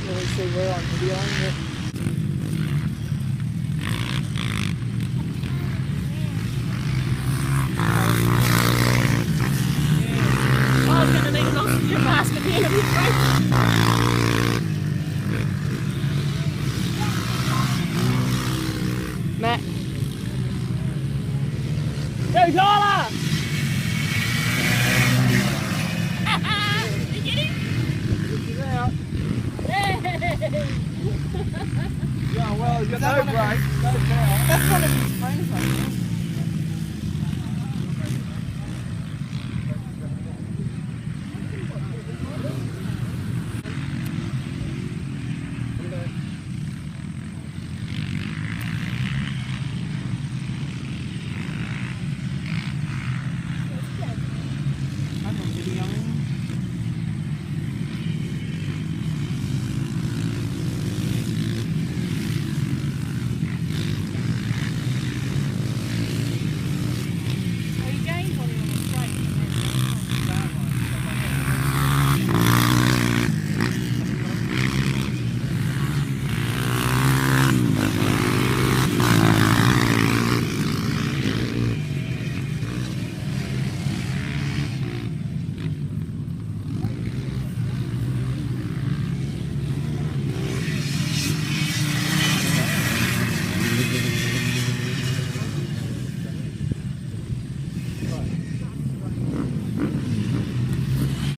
really see we're on video. I was going to need an oxygen mask at the end of this race. Matt. Go, Tyler! You get him? He's out. Yeah, well, he's got no brakes, no power. That's one of his friends, I think.